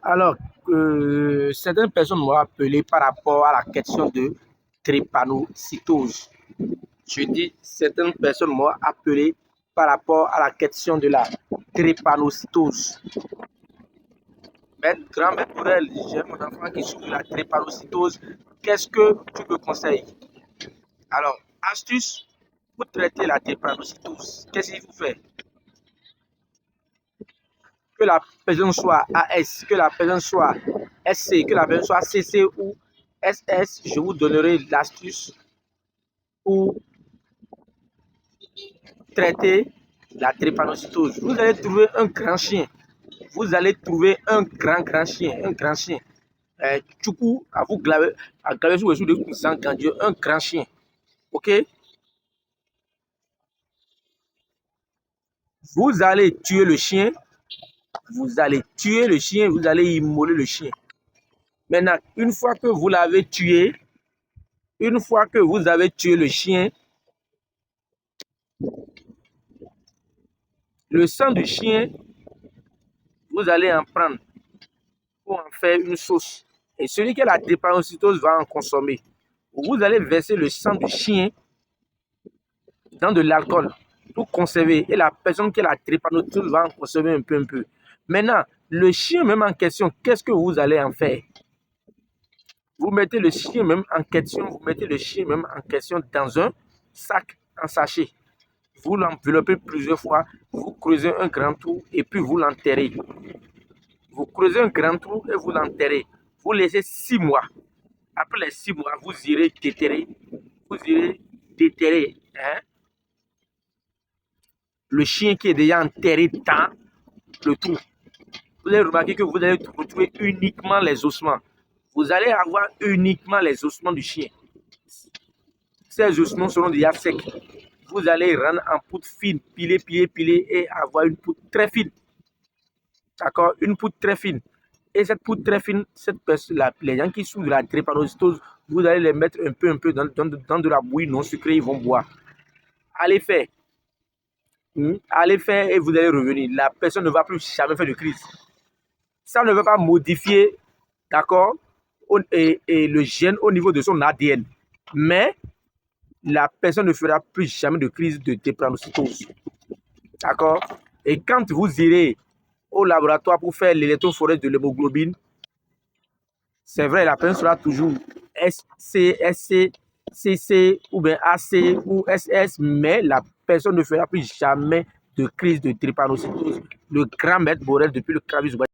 Alors, certaines personnes m'ont appelé par rapport à la question de drépanocytose. Je dis, certaines personnes m'ont appelé par rapport à la question de la drépanocytose. Mais, grand maître Bourrel, j'ai mon enfant qui souffre de la drépanocytose. Qu'est-ce que tu me conseilles? Alors, astuce pour traiter la drépanocytose. Qu'est-ce qu'il faut faire? Que la personne soit AS, que la personne soit SC, que la personne soit CC ou SS, je vous donnerai l'astuce pour traiter la drépanocytose. Vous allez trouver un grand chien. Vous allez trouver un grand chien. Un grand chien. Du coup, à vous glaver sur le sous de sang grandiose, un grand chien. Ok? Vous allez tuer le chien. Vous allez tuer le chien. Vous allez immoler le chien. Maintenant, une fois que vous l'avez tué, une fois que vous avez tué le chien, le sang du chien, vous allez en prendre pour en faire une sauce. Et celui qui a la drépanocytose va en consommer. Vous allez verser le sang du chien dans de l'alcool pour conserver. Et la personne qui a la drépanocytose va en consommer un peu. Maintenant, le chien même en question, qu'est-ce que vous allez en faire? Vous mettez le chien même en question, dans un sac, en sachet. Vous l'enveloppez plusieurs fois, vous creusez un grand trou et puis vous l'enterrez. Vous creusez un grand trou et vous l'enterrez. Vous laissez 6 mois. Après les 6 mois, vous irez déterrer. Le chien qui est déjà enterré dans le trou. Vous allez remarquer que vous allez retrouver uniquement les ossements. Vous allez avoir uniquement les ossements du chien. Ces ossements seront déjà secs. Vous allez rendre en poudre fine, piler et avoir une poudre très fine. D'accord? Une poudre très fine. Et cette poudre très fine, les gens qui souffrent de la drépanocytose, vous allez les mettre un peu dans de la bouillie non sucrée, ils vont boire. Allez faire. Allez faire et vous allez revenir. La personne ne va plus jamais faire de crise. Ça ne va pas modifier, d'accord, et le gène au niveau de son ADN. Mais la personne ne fera plus jamais de crise de drépanocytose. D'accord? Et quand vous irez au laboratoire pour faire l'électrophorèse de l'hémoglobine, c'est vrai, la personne sera toujours SC, SC, CC ou bien AC ou SS, mais la personne ne fera plus jamais de crise de drépanocytose. Le grand maître Borel depuis le Kravis